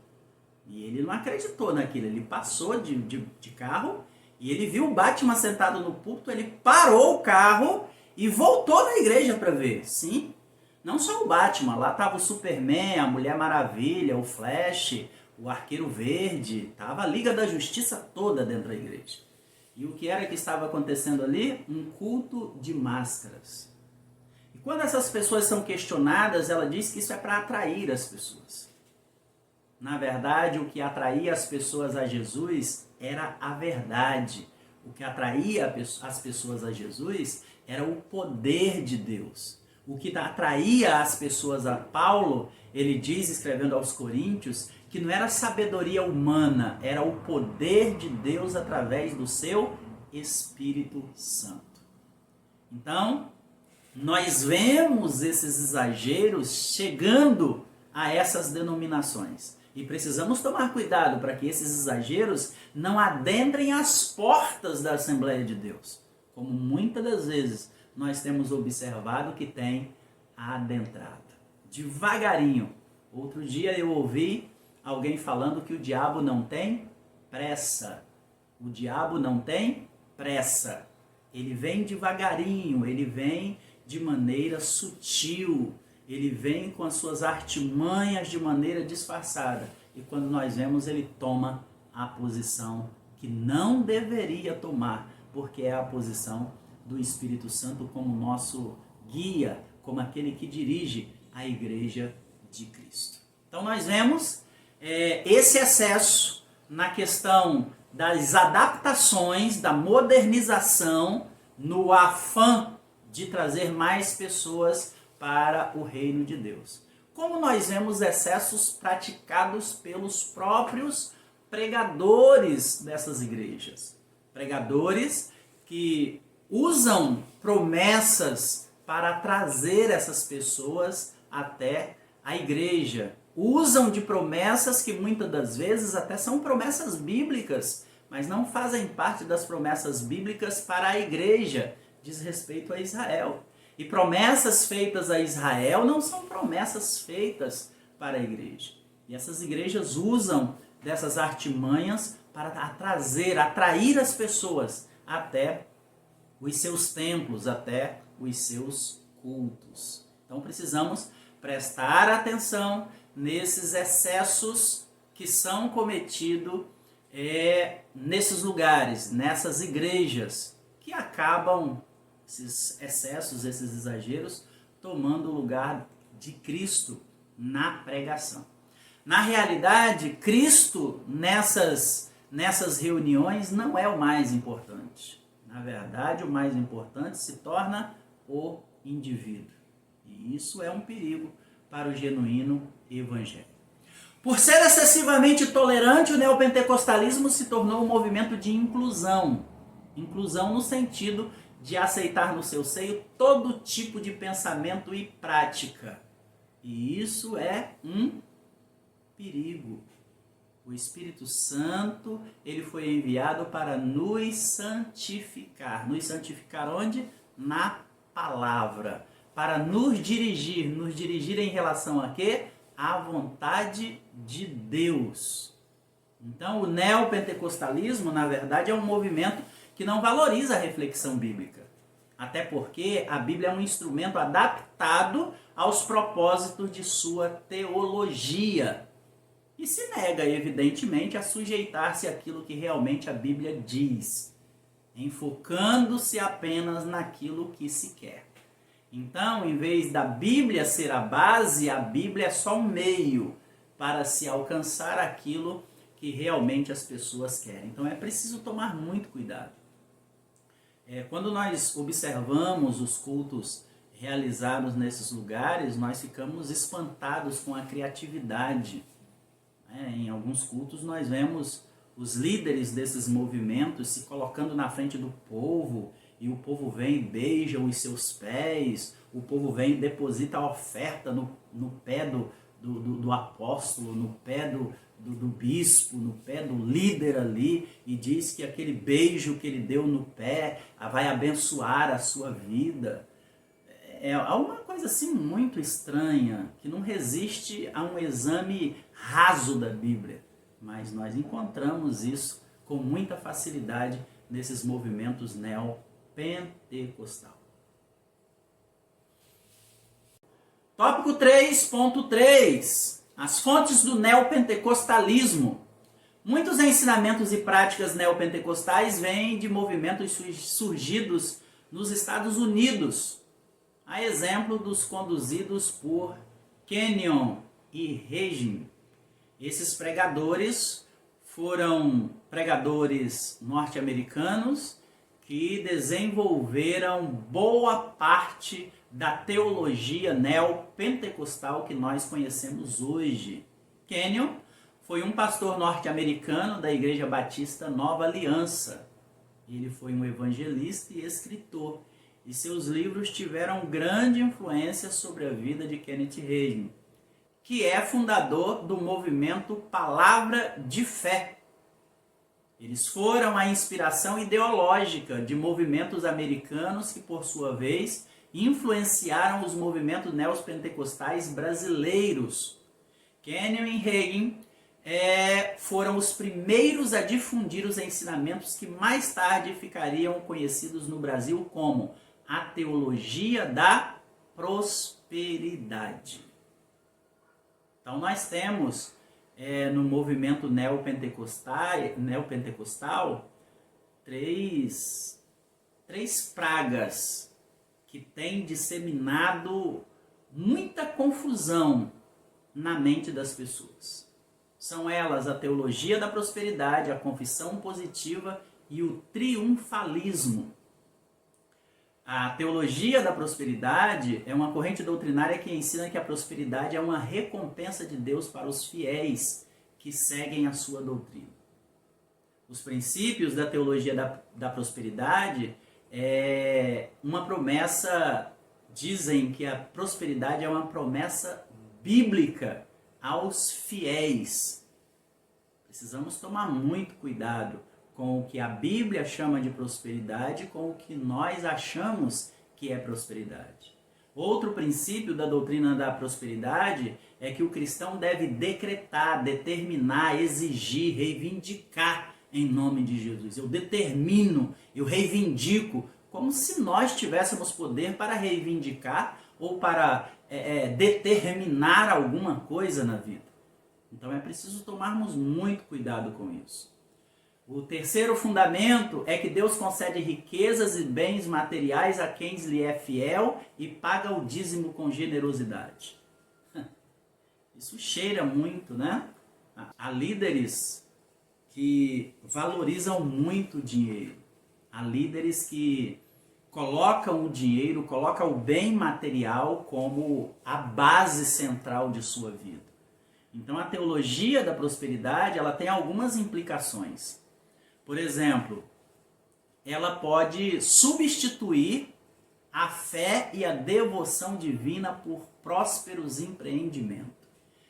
E ele não acreditou naquilo, ele passou de carro e ele viu o Batman sentado no púlpito, ele parou o carro e voltou na igreja para ver. Sim, não só o Batman, lá estava o Superman, a Mulher Maravilha, o Flash, o Arqueiro Verde, estava a Liga da Justiça toda dentro da igreja. E o que era que estava acontecendo ali? Um culto de máscaras. E quando essas pessoas são questionadas, ela diz que isso é para atrair as pessoas. Na verdade, o que atraía as pessoas a Jesus era a verdade. O que atraía as pessoas a Jesus era o poder de Deus. O que atraía as pessoas a Paulo, ele diz, escrevendo aos Coríntios, que não era sabedoria humana, era o poder de Deus através do seu Espírito Santo. Então, nós vemos esses exageros chegando a essas denominações. E precisamos tomar cuidado para que esses exageros não adentrem as portas da Assembleia de Deus, como muitas das vezes nós temos observado que tem adentrado. Devagarinho. Outro dia eu ouvi alguém falando que o diabo não tem pressa. O diabo não tem pressa. Ele vem devagarinho, ele vem de maneira sutil, ele vem com as suas artimanhas de maneira disfarçada. E quando nós vemos, ele toma a posição que não deveria tomar, porque é a posição do Espírito Santo como nosso guia, como aquele que dirige a igreja de Cristo. Então nós vemos esse excesso na questão das adaptações, da modernização, no afã de trazer mais pessoas para o reino de Deus. Como nós vemos excessos praticados pelos próprios pregadores dessas igrejas. Pregadores que usam promessas para trazer essas pessoas até a igreja. Usam de promessas que muitas das vezes até são promessas bíblicas, mas não fazem parte das promessas bíblicas para a igreja, diz respeito a Israel. E promessas feitas a Israel não são promessas feitas para a igreja. E essas igrejas usam dessas artimanhas para atrair as pessoas até os seus templos, até os seus cultos. Então precisamos prestar atenção nesses excessos que são cometidos nesses lugares, nessas igrejas, que acabam, esses excessos, esses exageros, tomando o lugar de Cristo na pregação. Na realidade, Cristo nessas reuniões não é o mais importante. Na verdade, o mais importante se torna o indivíduo. E isso é um perigo para o genuíno evangelho. Por ser excessivamente tolerante, o neopentecostalismo se tornou um movimento de inclusão. Inclusão no sentido de aceitar no seu seio todo tipo de pensamento e prática. E isso é um perigo. O Espírito Santo, ele foi enviado para nos santificar. Nos santificar onde? Na palavra. Para nos dirigir em relação a quê? À vontade de Deus. Então, o neopentecostalismo, na verdade, é um movimento que não valoriza a reflexão bíblica. Até porque a Bíblia é um instrumento adaptado aos propósitos de sua teologia. E se nega, evidentemente, a sujeitar-se àquilo que realmente a Bíblia diz, enfocando-se apenas naquilo que se quer. Então, em vez da Bíblia ser a base, a Bíblia é só um meio para se alcançar aquilo que realmente as pessoas querem. Então, é preciso tomar muito cuidado. Quando nós observamos os cultos realizados nesses lugares, nós ficamos espantados com a criatividade. Em alguns cultos nós vemos os líderes desses movimentos se colocando na frente do povo, e o povo vem e beija os seus pés, o povo vem e deposita a oferta no pé do apóstolo, no pé do bispo, no pé do líder ali, e diz que aquele beijo que ele deu no pé vai abençoar a sua vida. É uma coisa assim muito estranha, que não resiste a um exame raso da Bíblia. Mas nós encontramos isso com muita facilidade nesses movimentos neopentecostal. Tópico 3.3. As fontes do neopentecostalismo. Muitos ensinamentos e práticas neopentecostais vêm de movimentos surgidos nos Estados Unidos, a exemplo dos conduzidos por Kenyon e Regin. Esses pregadores foram pregadores norte-americanos que desenvolveram boa parte da teologia neopentecostal que nós conhecemos hoje. Kenyon foi um pastor norte-americano da Igreja Batista Nova Aliança. Ele foi um evangelista e escritor. e seus livros tiveram grande influência sobre a vida de Kenneth Hagin, que é fundador do movimento Palavra de Fé. Eles foram a inspiração ideológica de movimentos americanos que, por sua vez, influenciaram os movimentos neopentecostais brasileiros. Kenyon e Hagin foram os primeiros a difundir os ensinamentos que mais tarde ficariam conhecidos no Brasil como a teologia da prosperidade. Então nós temos no movimento neopentecostal três pragas que têm disseminado muita confusão na mente das pessoas. São elas a teologia da prosperidade, a confissão positiva e o triunfalismo. A teologia da prosperidade é uma corrente doutrinária que ensina que a prosperidade é uma recompensa de Deus para os fiéis que seguem a sua doutrina. Os princípios da teologia da prosperidade é uma promessa, dizem que a prosperidade é uma promessa bíblica aos fiéis. Precisamos tomar muito cuidado com o que a Bíblia chama de prosperidade, com o que nós achamos que é prosperidade. Outro princípio da doutrina da prosperidade é que o cristão deve decretar, determinar, exigir, reivindicar em nome de Jesus. Eu determino, eu reivindico, como se nós tivéssemos poder para reivindicar ou para determinar alguma coisa na vida. Então é preciso tomarmos muito cuidado com isso. O terceiro fundamento é que Deus concede riquezas e bens materiais a quem lhe é fiel e paga o dízimo com generosidade. Isso cheira muito, né? Há líderes que valorizam muito o dinheiro. Há líderes que colocam o dinheiro, colocam o bem material como a base central de sua vida. Então a teologia da prosperidade, ela tem algumas implicações. Por exemplo, ela pode substituir a fé e a devoção divina por prósperos empreendimentos.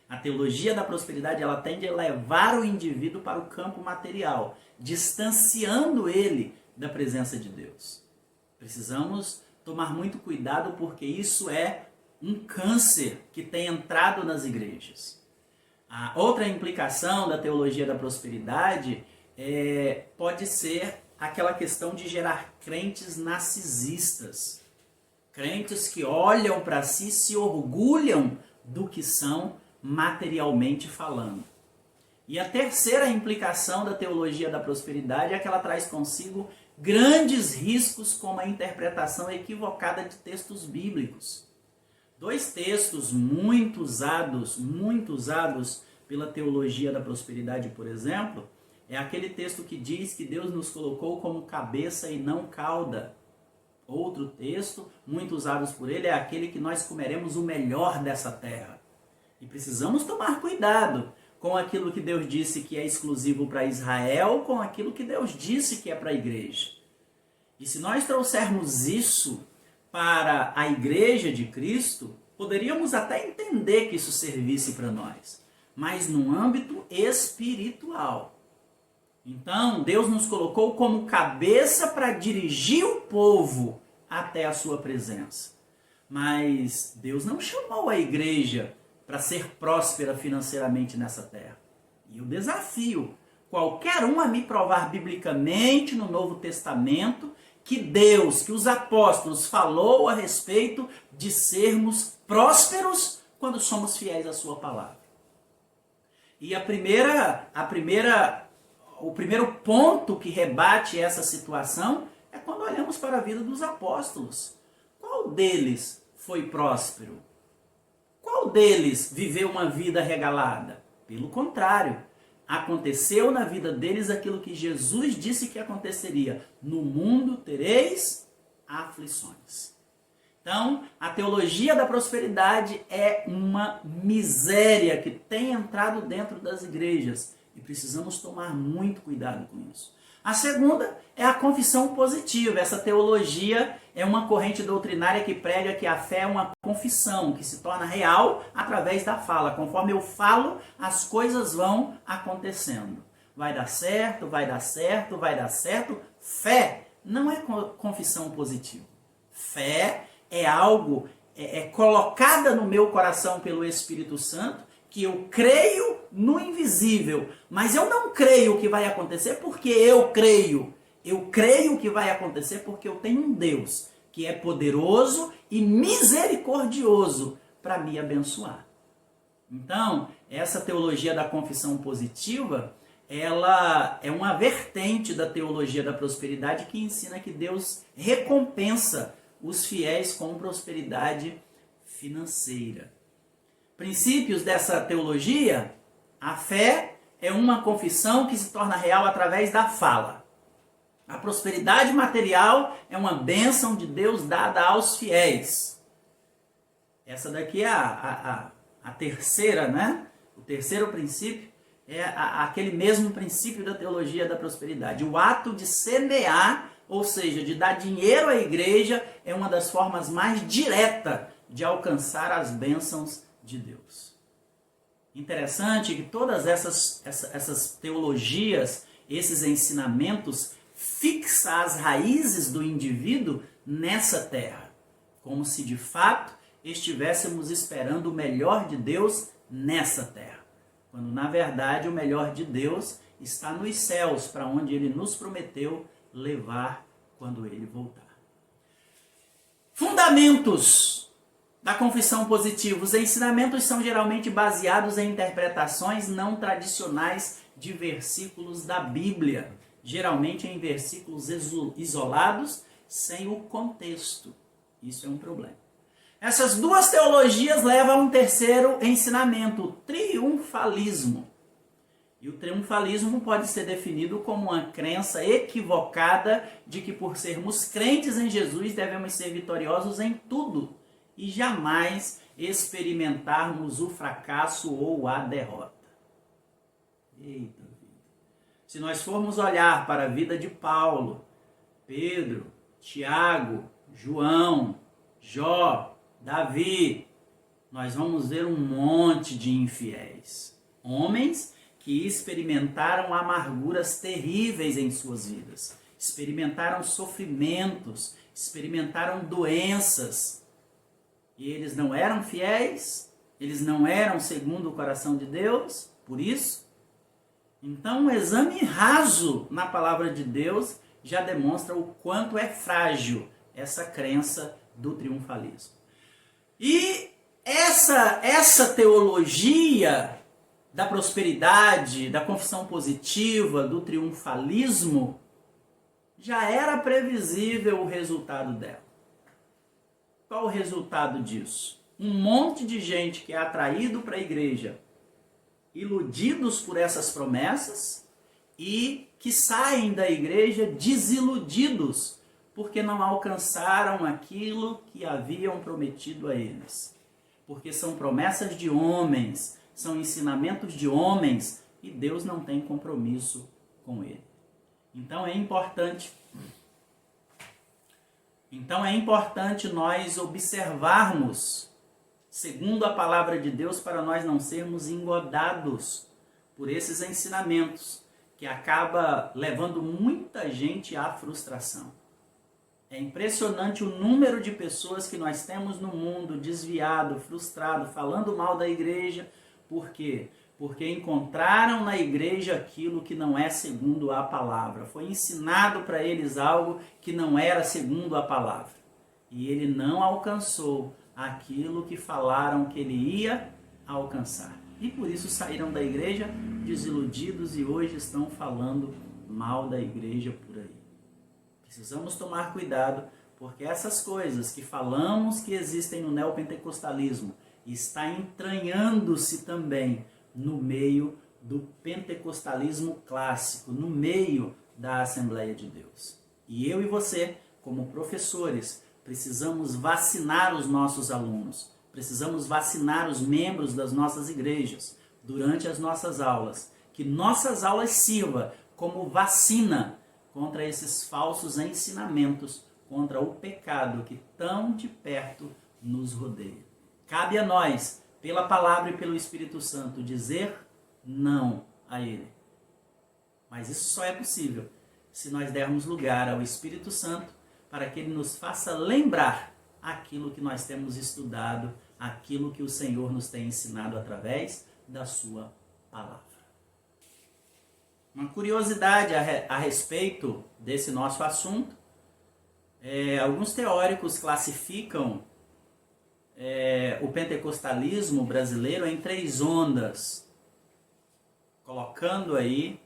A teologia da prosperidade, ela tende a levar o indivíduo para o campo material, distanciando ele da presença de Deus. Precisamos tomar muito cuidado porque isso é um câncer que tem entrado nas igrejas. A outra implicação da teologia da prosperidade pode ser aquela questão de gerar crentes narcisistas. Crentes que olham para si e se orgulham do que são materialmente falando. E a terceira implicação da teologia da prosperidade é que ela traz consigo grandes riscos como a interpretação equivocada de textos bíblicos. Dois textos muito usados pela teologia da prosperidade, por exemplo, é aquele texto que diz que Deus nos colocou como cabeça e não cauda. Outro texto, muito usado por ele, é aquele que nós comeremos o melhor dessa terra. E precisamos tomar cuidado com aquilo que Deus disse que é exclusivo para Israel, com aquilo que Deus disse que é para a igreja. E se nós trouxermos isso para a igreja de Cristo, poderíamos até entender que isso servisse para nós, mas no âmbito espiritual. Então, Deus nos colocou como cabeça para dirigir o povo até a sua presença. Mas Deus não chamou a igreja para ser próspera financeiramente nessa terra. E eu desafio qualquer um a me provar biblicamente no Novo Testamento que Deus, que os apóstolos falou a respeito de sermos prósperos quando somos fiéis à sua palavra. E o primeiro ponto que rebate essa situação é quando olhamos para a vida dos apóstolos. Qual deles foi próspero? Qual deles viveu uma vida regalada? Pelo contrário, aconteceu na vida deles aquilo que Jesus disse que aconteceria. No mundo tereis aflições. Então, a teologia da prosperidade é uma miséria que tem entrado dentro das igrejas. E precisamos tomar muito cuidado com isso. A segunda é a confissão positiva. Essa teologia é uma corrente doutrinária que prega que a fé é uma confissão, que se torna real através da fala. Conforme eu falo, as coisas vão acontecendo. Vai dar certo, vai dar certo, vai dar certo. Fé não é confissão positiva. Fé é algo colocada no meu coração pelo Espírito Santo, que eu creio no invisível, mas eu não creio que vai acontecer porque eu creio. Eu creio que vai acontecer porque eu tenho um Deus que é poderoso e misericordioso para me abençoar. Então, essa teologia da confissão positiva, ela é uma vertente da teologia da prosperidade que ensina que Deus recompensa os fiéis com prosperidade financeira. Princípios dessa teologia: a fé é uma confissão que se torna real através da fala. A prosperidade material é uma bênção de Deus dada aos fiéis. Essa daqui é a terceira, né? O terceiro princípio é aquele mesmo princípio da teologia da prosperidade. O ato de semear, ou seja, de dar dinheiro à igreja, é uma das formas mais diretas de alcançar as bênçãos de Deus. Interessante que todas essas teologias, esses ensinamentos, fixam as raízes do indivíduo nessa terra, como se de fato estivéssemos esperando o melhor de Deus nessa terra, quando na verdade o melhor de Deus está nos céus, para onde Ele nos prometeu levar quando Ele voltar. Fundamentos da confissão positiva. Os ensinamentos são geralmente baseados em interpretações não tradicionais de versículos da Bíblia, geralmente em versículos isolados, sem o contexto. Isso é um problema. Essas duas teologias levam a um terceiro ensinamento, o triunfalismo. E o triunfalismo pode ser definido como uma crença equivocada de que por sermos crentes em Jesus devemos ser vitoriosos em tudo e jamais experimentarmos o fracasso ou a derrota. Eita vida! Se nós formos olhar para a vida de Paulo, Pedro, Tiago, João, Jó, Davi, nós vamos ver um monte de infiéis. Homens que experimentaram amarguras terríveis em suas vidas, experimentaram sofrimentos, experimentaram doenças. E eles não eram fiéis, eles não eram segundo o coração de Deus, por isso. Então, um exame raso na palavra de Deus já demonstra o quanto é frágil essa crença do triunfalismo. E essa teologia da prosperidade, da confissão positiva, do triunfalismo, já era previsível o resultado dela. Qual o resultado disso? Um monte de gente que é atraído para a igreja, iludidos por essas promessas, e que saem da igreja desiludidos, porque não alcançaram aquilo que haviam prometido a eles. Porque são promessas de homens, são ensinamentos de homens, e Deus não tem compromisso com ele. Então é importante nós observarmos, segundo a palavra de Deus, para nós não sermos engodados por esses ensinamentos, que acaba levando muita gente à frustração. É impressionante o número de pessoas que nós temos no mundo desviado, frustrado, falando mal da igreja. Por quê? Porque encontraram na igreja aquilo que não é segundo a palavra. Foi ensinado para eles algo que não era segundo a palavra. E ele não alcançou aquilo que falaram que ele ia alcançar. E por isso saíram da igreja desiludidos e hoje estão falando mal da igreja por aí. Precisamos tomar cuidado, porque essas coisas que falamos que existem no neopentecostalismo está entranhando-se também no meio do pentecostalismo clássico, no meio da Assembleia de Deus. E eu e você, como professores, precisamos vacinar os nossos alunos, precisamos vacinar os membros das nossas igrejas durante as nossas aulas, que nossas aulas sirvam como vacina contra esses falsos ensinamentos, contra o pecado que tão de perto nos rodeia. Cabe a nós, pela palavra e pelo Espírito Santo, dizer não a ele. Mas isso só é possível se nós dermos lugar ao Espírito Santo para que ele nos faça lembrar aquilo que nós temos estudado, aquilo que o Senhor nos tem ensinado através da sua palavra. Uma curiosidade a respeito desse nosso assunto, alguns teóricos classificam o pentecostalismo brasileiro em 3 ondas, colocando aí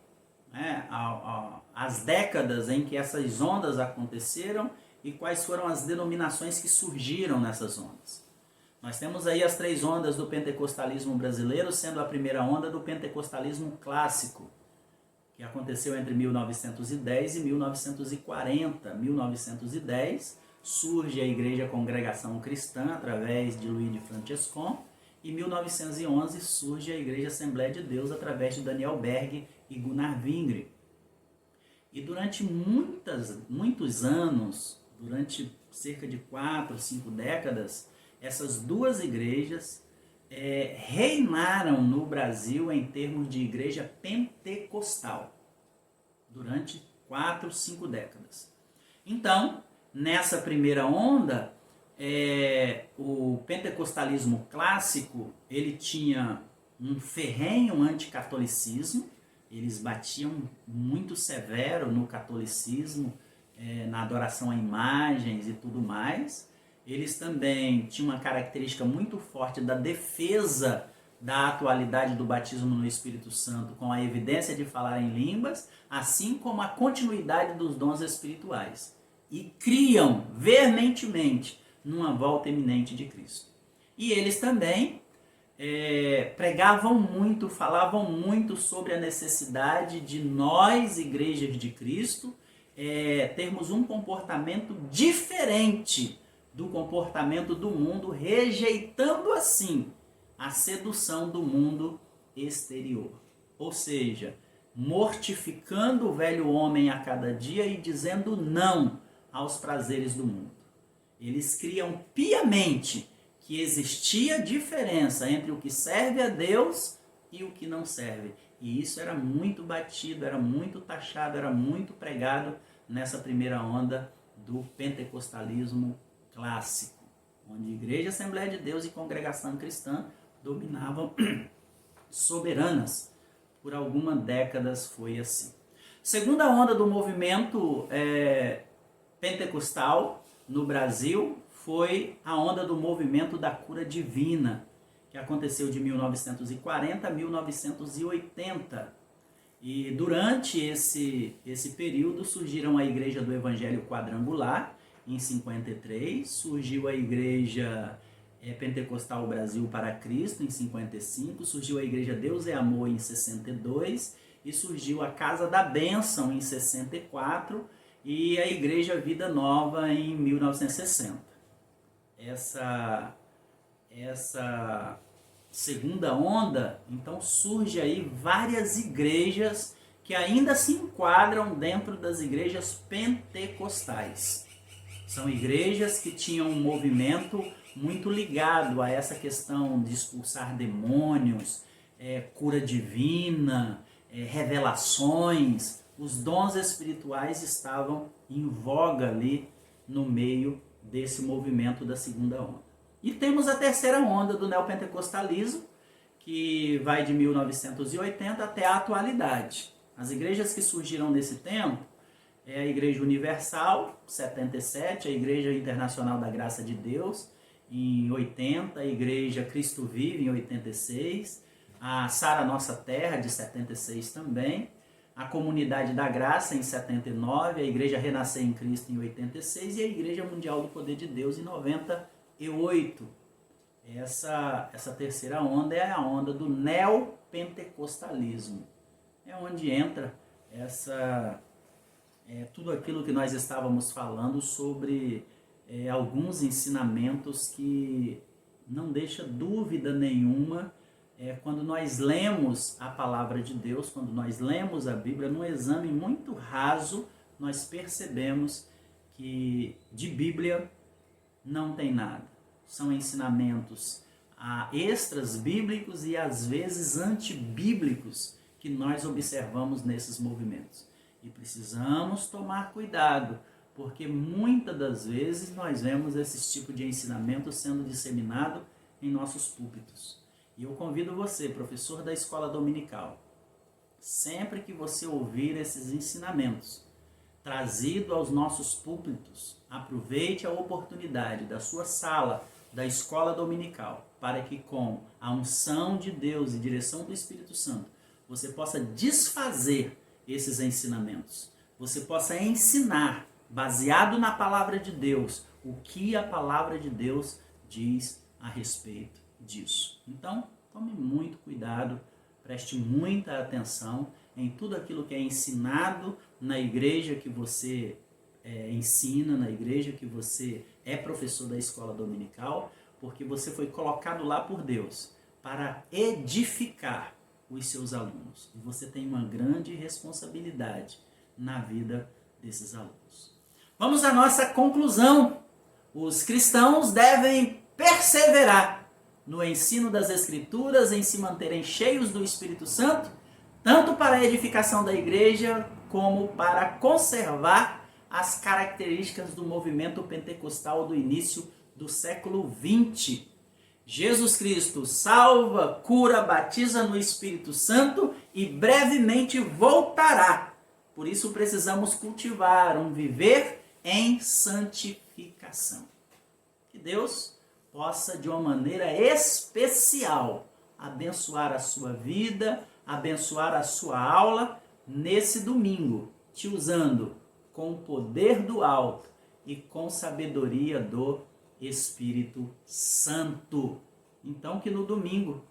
as décadas em que essas ondas aconteceram e quais foram as denominações que surgiram nessas ondas. Nós temos aí as 3 ondas do pentecostalismo brasileiro, sendo a primeira onda do pentecostalismo clássico, que aconteceu entre 1910 e 1940. 1910 surge a Igreja Congregação Cristã através de Luiz de Franciscon, e em 1911 surge a Igreja Assembleia de Deus através de Daniel Berg e Gunnar Wingre. E durante muitos anos, durante cerca de 4, 5 décadas, essas 2 igrejas reinaram no Brasil em termos de igreja pentecostal, durante 4, 5 décadas. Então, nessa primeira onda, o pentecostalismo clássico, ele tinha um ferrenho anticatolicismo, eles batiam muito severo no catolicismo, na adoração a imagens e tudo mais. Eles também tinham uma característica muito forte da defesa da atualidade do batismo no Espírito Santo, com a evidência de falar em línguas, assim como a continuidade dos dons espirituais. E criam veementemente numa volta iminente de Cristo. E eles também pregavam muito, falavam muito sobre a necessidade de nós, igrejas de Cristo, termos um comportamento diferente do comportamento do mundo, rejeitando assim a sedução do mundo exterior. Ou seja, mortificando o velho homem a cada dia e dizendo não aos prazeres do mundo. Eles criam piamente que existia diferença entre o que serve a Deus e o que não serve. E isso era muito batido, era muito taxado, era muito pregado nessa primeira onda do pentecostalismo clássico, onde Igreja, Assembleia de Deus e Congregação Cristã dominavam soberanas. Por algumas décadas foi assim. Segunda onda do movimento pentecostal no Brasil foi a onda do movimento da cura divina, que aconteceu de 1940 a 1980. E durante esse período surgiram a Igreja do Evangelho Quadrangular, em 53, surgiu a Igreja Pentecostal Brasil para Cristo, em 55, surgiu a Igreja Deus é Amor, em 62, e surgiu a Casa da Bênção, em 64, e a Igreja Vida Nova, em 1960. Essa segunda onda, então surge aí várias igrejas que ainda se enquadram dentro das igrejas pentecostais. São igrejas que tinham um movimento muito ligado a essa questão de expulsar demônios, cura divina, revelações. Os dons espirituais estavam em voga ali no meio desse movimento da segunda onda. E temos a terceira onda do neopentecostalismo, que vai de 1980 até a atualidade. As igrejas que surgiram nesse tempo é a Igreja Universal, 77, a Igreja Internacional da Graça de Deus, em 80, a Igreja Cristo Vive, em 86, a Sara Nossa Terra, de 76 também, a Comunidade da Graça, em 79, a Igreja Renascer em Cristo, em 86, e a Igreja Mundial do Poder de Deus, em 98. Essa terceira onda é a onda do neopentecostalismo. É onde entra tudo aquilo que nós estávamos falando sobre alguns ensinamentos que não deixa dúvida nenhuma quando nós lemos a palavra de Deus, quando nós lemos a Bíblia, num exame muito raso, nós percebemos que de Bíblia não tem nada. São ensinamentos extras bíblicos e às vezes antibíblicos que nós observamos nesses movimentos. E precisamos tomar cuidado, porque muitas das vezes nós vemos esse tipo de ensinamento sendo disseminado em nossos púlpitos. E eu convido você, professor da escola dominical, sempre que você ouvir esses ensinamentos trazido aos nossos púlpitos, aproveite a oportunidade da sua sala, da escola dominical, para que com a unção de Deus e direção do Espírito Santo, você possa desfazer esses ensinamentos. Você possa ensinar, baseado na palavra de Deus, o que a palavra de Deus diz a respeito disso. Então, tome muito cuidado, preste muita atenção em tudo aquilo que é ensinado na igreja que você ensina, na igreja que você é professor da escola dominical, porque você foi colocado lá por Deus para edificar os seus alunos. E você tem uma grande responsabilidade na vida desses alunos. Vamos à nossa conclusão. Os cristãos devem perseverar no ensino das Escrituras, em se manterem cheios do Espírito Santo, tanto para a edificação da igreja, como para conservar as características do movimento pentecostal do início do século XX. Jesus Cristo salva, cura, batiza no Espírito Santo e brevemente voltará. Por isso precisamos cultivar um viver em santificação. Que Deus possa, de uma maneira especial, abençoar a sua vida, abençoar a sua aula nesse domingo, te usando com o poder do alto e com sabedoria do Espírito Santo. Então, que no domingo,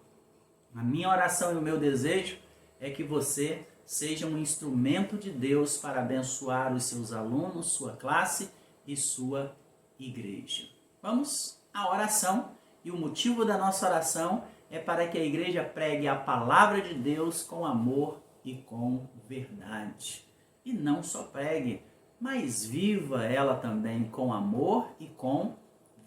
a minha oração e o meu desejo é que você seja um instrumento de Deus para abençoar os seus alunos, sua classe e sua igreja. Vamos à oração, e o motivo da nossa oração é para que a igreja pregue a palavra de Deus com amor e com verdade. E não só pregue, mas viva ela também com amor e com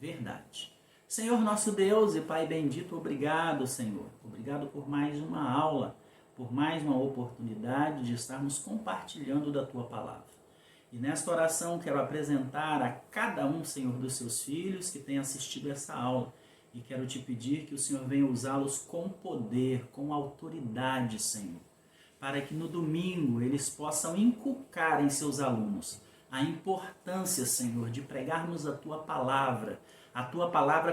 verdade. Senhor nosso Deus e Pai bendito, obrigado, Senhor. Obrigado por mais uma aula, por mais uma oportunidade de estarmos compartilhando da Tua palavra. E nesta oração quero apresentar a cada um, Senhor, dos seus filhos que tem assistido essa aula. E quero te pedir que o Senhor venha usá-los com poder, com autoridade, Senhor, para que no domingo eles possam inculcar em seus alunos a importância, Senhor, de pregarmos a Tua palavra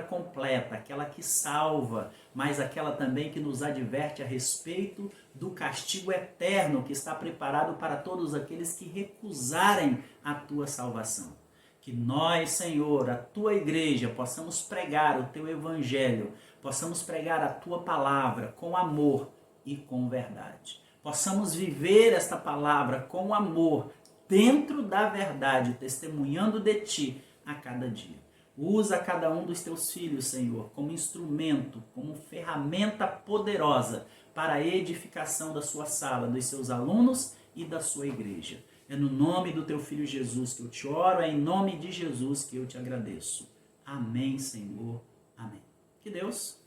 completa, aquela que salva, mas aquela também que nos adverte a respeito do castigo eterno que está preparado para todos aqueles que recusarem a Tua salvação. Que nós, Senhor, a Tua igreja, possamos pregar o Teu evangelho, possamos pregar a Tua palavra com amor e com verdade. Possamos viver esta palavra com amor, dentro da verdade, testemunhando de Ti a cada dia. Usa cada um dos Teus filhos, Senhor, como instrumento, como ferramenta poderosa para a edificação da sua sala, dos seus alunos e da sua igreja. É no nome do Teu Filho Jesus que eu te oro, é em nome de Jesus que eu te agradeço. Amém, Senhor. Amém. Que Deus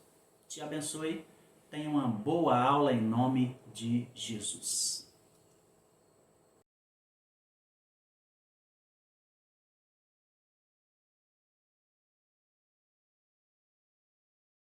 te abençoe. Tenha uma boa aula em nome de Jesus.